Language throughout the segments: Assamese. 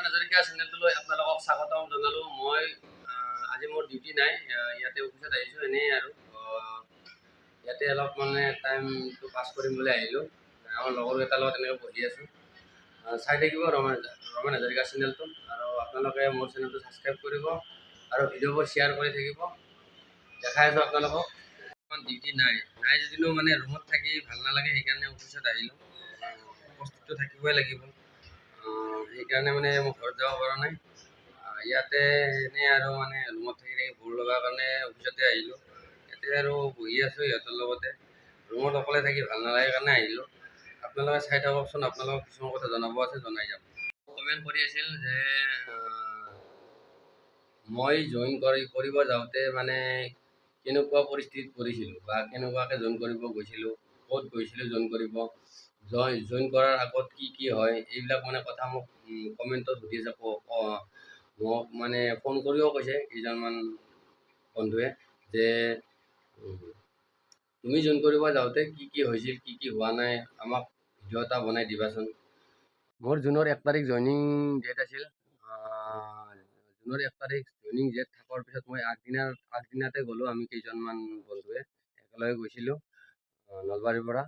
হাজৰিকা চেনেলটোলৈ আপোনালোকক স্বাগতম জনালোঁ। মই আজি মোৰ ডিউটি নাই, ইয়াতে অফিচত আহিছোঁ এনেই আৰু ইয়াতে অলপ মানে টাইমটো পাছ কৰিম বুলি আহিলোঁ। আমাৰ লগৰকেইটাৰ লগত এনেকৈ বহি আছোঁ। চাই থাকিব ৰমেন হাজৰিকা চেনেলটো, আৰু আপোনালোকে মোৰ চেনেলটো ছাবস্ক্ৰাইব কৰিব আৰু ভিডিঅ'বোৰ শ্বেয়াৰ কৰি থাকিব। দেখাই আছোঁ আপোনালোকক। ডিউটি নাই যদিও মানে ৰুমত থাকি ভাল নালাগে, সেইকাৰণে অফিচত আহিলোঁ। উপস্থিতটো থাকিবই লাগিব, সেইকাৰণে মানে মই ঘৰত যাব পৰা নাই। ইয়াতে এনেই আৰু মানে ৰুমত থাকি বৰ লগাৰ কাৰণে অফিচতে আহিলোঁ। ইয়াতে আৰু বহি আছোঁ সিহঁতৰ লগতে। ৰুমত অকলে থাকি ভাল নালাগে কাৰণে আহিলোঁ। আপোনালোকে চাই থাককচোন, আপোনালোকক কিছুমান কথা জনাব আছে, জনাই যাম। কমেণ্ট কৰি আছিল যে মই জইন কৰিব যাওঁতে মানে কেনেকুৱা পৰিস্থিতিত পৰিছিলোঁ বা কেনেকুৱাকৈ জইন কৰিব গৈছিলোঁ, ক'ত গৈছিলোঁ জইন কৰিব, জইন কৰাৰ আগত কি হয়, এইবিলাক মানে কথা মোক কমেণ্টত সুধি আছে। মোক মানে ফোন কৰিও কৈছে কেইজনমান বন্ধুৱে যে তুমি জইন কৰিব যাওঁতে কি হৈছিল, কি হোৱা নাই, আমাক ভিডিঅ' এটা বনাই দিবাচোন। মোৰ জুনৰ 1 তাৰিখ জইনিং ডেট আছিল। জুনৰ 1 তাৰিখ জইনিং ডেট থকাৰ পিছত মই আগদিনাতে গ'লোঁ। আমি কেইজনমান বন্ধুৱে একেলগে গৈছিলোঁ নলবাৰীৰ পৰা।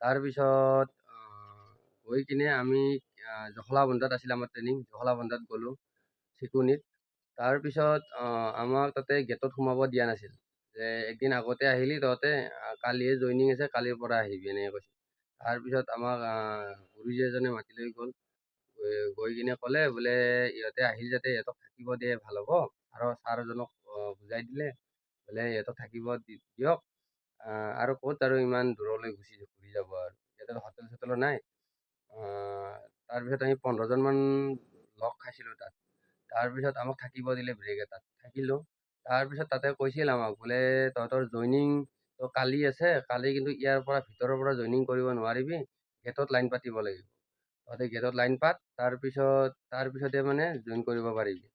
তাৰপিছত গৈ কিনে আমি জখলাবন্ধাত আছিল আমাৰ ট্ৰেইনিং, জখলাবন্ধাত গ'লোঁ চিকুনিত। তাৰপিছত আমাক তাতে গেটত সোমাব দিয়া নাছিল, যে একদিন আগতে আহিলি তহঁতে, কালিহে জইনিং আছে, কালিৰ পৰা আহিবি এনেকৈ কৈছিল। তাৰপিছত আমাক গুৰুজী এজনে মাতি লৈ গ'ল, গৈ কিনে ক'লে বোলে ইহঁতে আহিল যাতে ইহঁতক থাকিব দিয়ে ভাল হ'ব, আৰু ছাৰজনক বুজাই দিলে বোলে ইহঁতক থাকিব দিয়ক, আৰু ক'ত আৰু ইমান দূৰলৈ ঘূৰি যাব, আৰু ইয়াতে হোটেল চোটেলো নাই। তাৰপিছত আমি 15জনমান লগ খাইছিলোঁ তাত। তাৰপিছত আমাক থাকিব দিলে ব্ৰেক এটাত, থাকিলোঁ। তাৰপিছত তাতে কৈছিল আমাক বোলে তহঁতৰ জইনিং কালি আছে, কালি কিন্তু ইয়াৰ পৰা ভিতৰৰ পৰা জইনিং কৰিব নোৱাৰিবি, গেটত লাইন পাতিব লাগিব। তহঁতে গেটত লাইন পাত, তাৰপিছতে মানে জইন কৰিব পাৰিবি।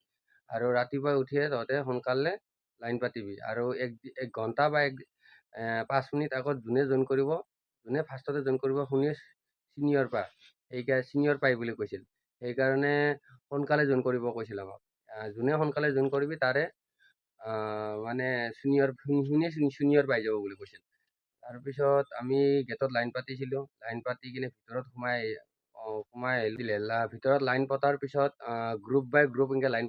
আৰু ৰাতিপুৱাই উঠিয়ে তহঁতে সোনকালে লাইন পাতিবি, আৰু এক ঘণ্টা বা 5 মিনিট আগত যোনে ফাৰ্ষ্টতে জইন কৰিব শুনি ছিনিয়ৰ পাই বুলি কৈছিল। সেইকাৰণে সোনকালে জইন কৰিব কৈছিল আমাক। যোনে সোনকালে জইন কৰিবি তাৰে মানে ছিনিয়ৰ পাই যাব বুলি কৈছিল। তাৰপিছত আমি গেটত লাইন পাতিছিলোঁ। লাইন পাতি কিনে ভিতৰত সোমাই আহিলে। ভিতৰত লাইন পতাৰ পিছত গ্ৰুপ বাই গ্ৰুপ এনেকৈ লাইন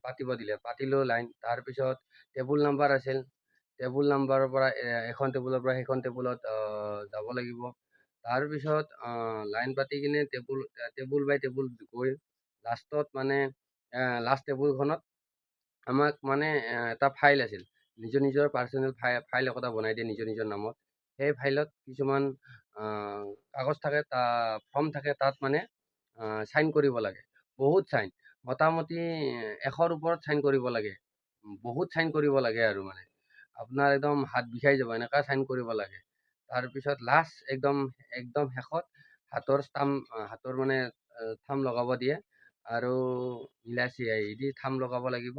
পাতিব দিলে, পাতিলোঁ লাইন। তাৰপিছত টেবুল নাম্বাৰ আছিল, টেবুল নাম্বাৰৰ পৰা এখন টেবুলৰ পৰা সেইখন টেবুলত যাব লাগিব। তাৰপিছত লাইন পাতি কিনে টেবুল বাই টেবুল গৈ লাষ্টত মানে লাষ্ট টেবুলখনত আমাক মানে এটা ফাইল আছিল, নিজৰ পাৰ্চনেল ফাইল এটা বনাই দিয়ে নিজৰ নামত। সেই ফাইলত কিছুমান কাগজ থাকে, ফৰ্ম থাকে, তাত মানে চাইন কৰিব লাগে। বহুত চাইন, মোটামুটি 100ৰ ওপৰত চাইন কৰিব লাগে। বহুত চাইন কৰিব লাগে, আৰু মানে আপোনাৰ একদম হাত বিষাই যাব, এনেকুৱা চাইন কৰিব লাগে। তাৰপিছত লাষ্ট একদম শেষত হাতৰ মানে থাম লগাব দিয়ে, আৰু ইলাচি দি থাম লগাব লাগিব।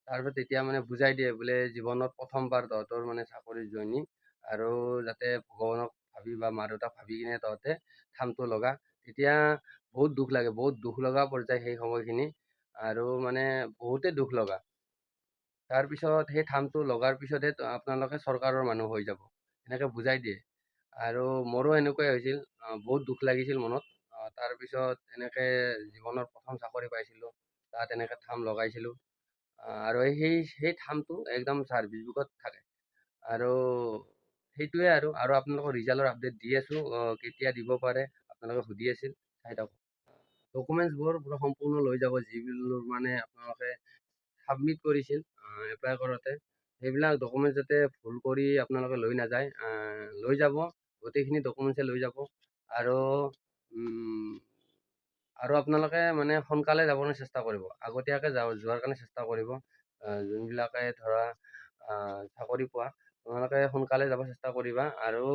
তাৰপিছত তেতিয়া মানে বুজাই দিয়ে বোলে জীৱনত প্ৰথমবাৰ তহঁতৰ মানে চাকৰি জইনিং, আৰু যাতে ভগৱানক ভাবি বা মা দেউতাক ভাবি কিনে তহঁতে থামটো লগা। তেতিয়া বহুত দুখ লাগে, বহুত দুখ লগা পৰ্যায় সেই সময়খিনি, আৰু মানে বহুতেই দুখ লগা। তাৰপিছত সেই থামটো লগাৰ পিছতহে আপোনালোকে চৰকাৰৰ মানুহ হৈ যাব, এনেকৈ বুজাই দিয়ে। আৰু মোৰো এনেকুৱাই হৈছিল, বহুত দুখ লাগিছিল মনত। তাৰপিছত এনেকৈ জীৱনৰ প্ৰথম চাকৰি পাইছিলোঁ, তাত এনেকৈ থাম লগাইছিলোঁ। আৰু সেই থামটো একদম ছাৰ্ভিচ বুকত থাকে। আৰু সেইটোৱে, আৰু আপোনালোকৰ ৰিজাল্টৰ আপডেট দি আছোঁ, কেতিয়া দিব পাৰে আপোনালোকে সুধি আছিল, চাই থাকক। ডকুমেণ্টছবোৰ পুৰা সম্পূৰ্ণ লৈ যাব, যিবোৰ মানে আপোনালোকে ছাবমিট কৰিছিল এপ্লাই কৰোঁতে। সেইবিলাক ডকুমেণ্টছ যাতে ভুল কৰি আপোনালোকে লৈ নাযায়, লৈ যাব, গোটেইখিনি ডকুমেণ্টছে লৈ যাব। আৰু আপোনালোকে মানে সোনকালে যাবলৈ চেষ্টা কৰিব, আগতীয়াকৈ যোৱাৰ কাৰণে চেষ্টা কৰিব। যোনবিলাকে ধৰা চাকৰি পোৱা, তোমালোকে সোনকালে যাব চেষ্টা কৰিবা। আৰু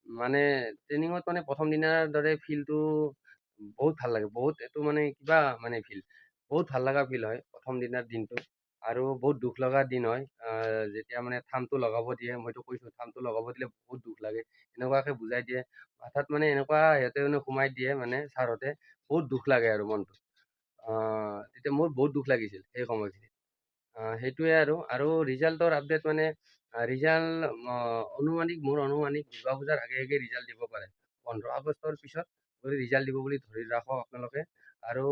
মানে ট্ৰেইনিঙত মানে প্ৰথম দিনাৰ দৰে ফিলটো বহুত ভাল লাগে, বহুত এইটো মানে কিবা মানে বহুত ভাল লগা ফিল হয় প্ৰথম দিনাৰ দিনটো। আৰু বহুত দুখ লগা দিন হয়, যেতিয়া মানে থামটো লগাব দিয়ে। মইতো কৈছোঁ, থামটো লগাব দিলে বহুত দুখ লাগে, এনেকুৱাকৈ বুজাই দিয়ে মাথাত, মানে এনেকুৱা সিহঁতে মানে সোমাই দিয়ে মানে ছাৰহঁতে, বহুত দুখ লাগে আৰু মনটো। তেতিয়া মোৰ বহুত দুখ লাগিছিল সেই সময়খিনিত। সেইটোৱে আৰু ৰিজাল্টৰ আপডেট মানে ৰিজাল্ট মোৰ অনুমানিক দুৰ্গা পূজাৰ আগে আগে ৰিজাল্ট দিব পাৰে। 15 আগষ্টৰ পিছত যদি ৰিজাল্ট দিব বুলি ধৰি ৰাখক আপোনালোকে, আৰু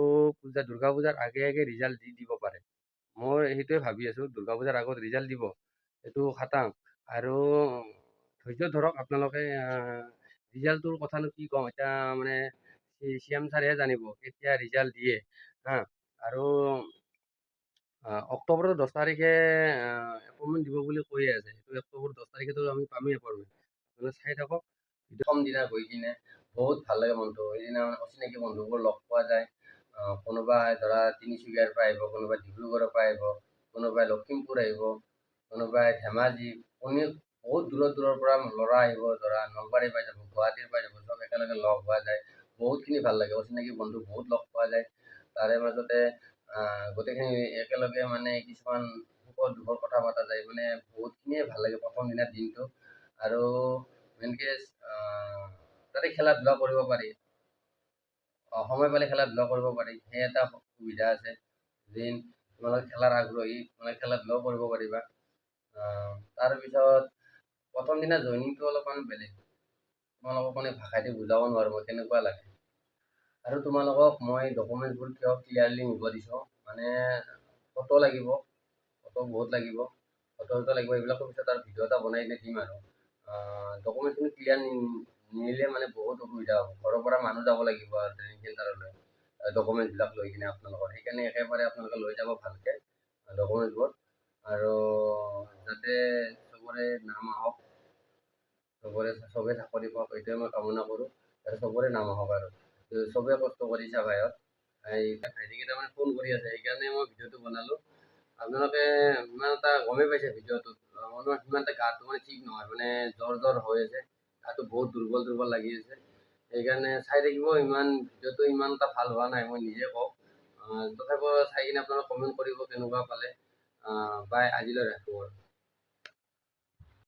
দুৰ্গা পূজাৰ আগে আগে ৰিজাল্ট দি দিব পাৰে। মই সেইটোৱে ভাবি আছোঁ, দুৰ্গা পূজাৰ আগত ৰিজাল্ট দিব, এইটো খাটাং। আৰু ধৈৰ্য ধৰক আপোনালোকে। ৰিজাল্টটোৰ কথানো কি ক'ম এতিয়া, মানে চিএম ছাৰেহে জানিব কেতিয়া ৰিজাল্ট দিয়ে। হা আৰু অক্টোবৰৰ 10 তাৰিখে এপইণ্টমেণ্ট দিব বুলি কৈয়ে আছে। সেইটো অক্টোবৰ 10 তাৰিখেতো আমি পামেই এপইণ্টমেণ্ট। মানে চাই থাকক। প্ৰথম দিনা গৈ কিনে বহুত ভাল লাগে মনটো। সেইদিনা মানে অচিনাকি বন্ধুবোৰ লগ পোৱা যায়। কোনোবাই ধৰা তিনিচুকীয়াৰ পৰা আহিব, কোনোবাই ডিব্ৰুগড়ৰ পৰা আহিব, কোনোবাই লখিমপুৰ আহিব, কোনোবাই ধেমাজি, বহুত দূৰৰ দূৰৰ পৰা ল'ৰা আহিব, ধৰা নলবাৰীৰ পৰা যাব, গুৱাহাটীৰ পৰা যাব, চব একেলগে লগ হোৱা যায়। বহুতখিনি ভাল লাগে, অচিনাকি বন্ধু বহুত লগ পোৱা যায়। তাৰে মাজতে গোটেইখিনি একেলগে মানে কিছুমান সুখৰ দুখৰ কথা পতা যায়, মানে বহুতখিনিয়ে ভাল লাগে প্ৰথম দিনাৰ দিনটো। আৰু মেইনকে তাতে খেলা ধূলা কৰিব পাৰি। সময় পালে খেলা ধূলা কৰিব পাৰি, সেই এটা সুবিধা আছে। যেন তোমালোকে খেলাৰ আগ্ৰহী, মানে খেলা ধূলাও কৰিব পাৰিবা। তাৰপিছত প্ৰথম দিনা জইনিংটো অলপমান বেলেগ। তোমালোকক মানে ভাষাইদি বুজাব নোৱাৰোঁ মই, কেনেকুৱা লাগে। আৰু তোমালোকক মই ডকুমেণ্টছবোৰ কিয় ক্লিয়াৰলি নিব দিছোঁ, মানে ফটো লাগিব, ফটো বহুত লাগিব, ফটো লাগিব। এইবিলাকৰ পিছত আৰু ভিডিঅ' এটা বনাই কিনে দিম আৰু। ডকুমেণ্টছখিনি ক্লিয়াৰ নিনিলে মানে বহুত অসুবিধা হ'ব। ঘৰৰ পৰা মানুহ যাব লাগিব আৰু ট্ৰেইনিং চেণ্টাৰলৈ ডকুমেণ্টছবিলাক লৈ কিনে আপোনালোকৰ। সেইকাৰণে একেবাৰে আপোনালোকে লৈ যাব ভালকৈ ডকুমেণ্টছবোৰ, আৰু যাতে চবৰে নাম আহক, চবে চাকৰি পাওক, এইটোৱে মই কামনা কৰোঁ। যাতে চবৰে নাম আহক আৰু চবেই কষ্ট কৰিছা ভাইহঁত। ভাইটিকেইটা মানে ফোন কৰি আছে, সেইকাৰণে মই ভিডিঅ'টো বনালোঁ। আপোনালোকে ইমান এটা গমেই পাইছে ভিডিঅ'টোত, মোৰ সিমান এটা গাটো মানে ঠিক নহয়, মানে জ্বৰ হৈ আছে, গাটো বহুত দুৰ্বল দুৰ্বল লাগি আছে। সেইকাৰণে চাই থাকিব, ভিডিঅ'টো ইমান এটা ভাল হোৱা নাই, মই নিজে কওঁ। তথাপিও চাই কিনে আপোনালোকে কমেণ্ট কৰিব কেনেকুৱা পালে। বাই, আজিলৈ ৰাখোঁ আৰু।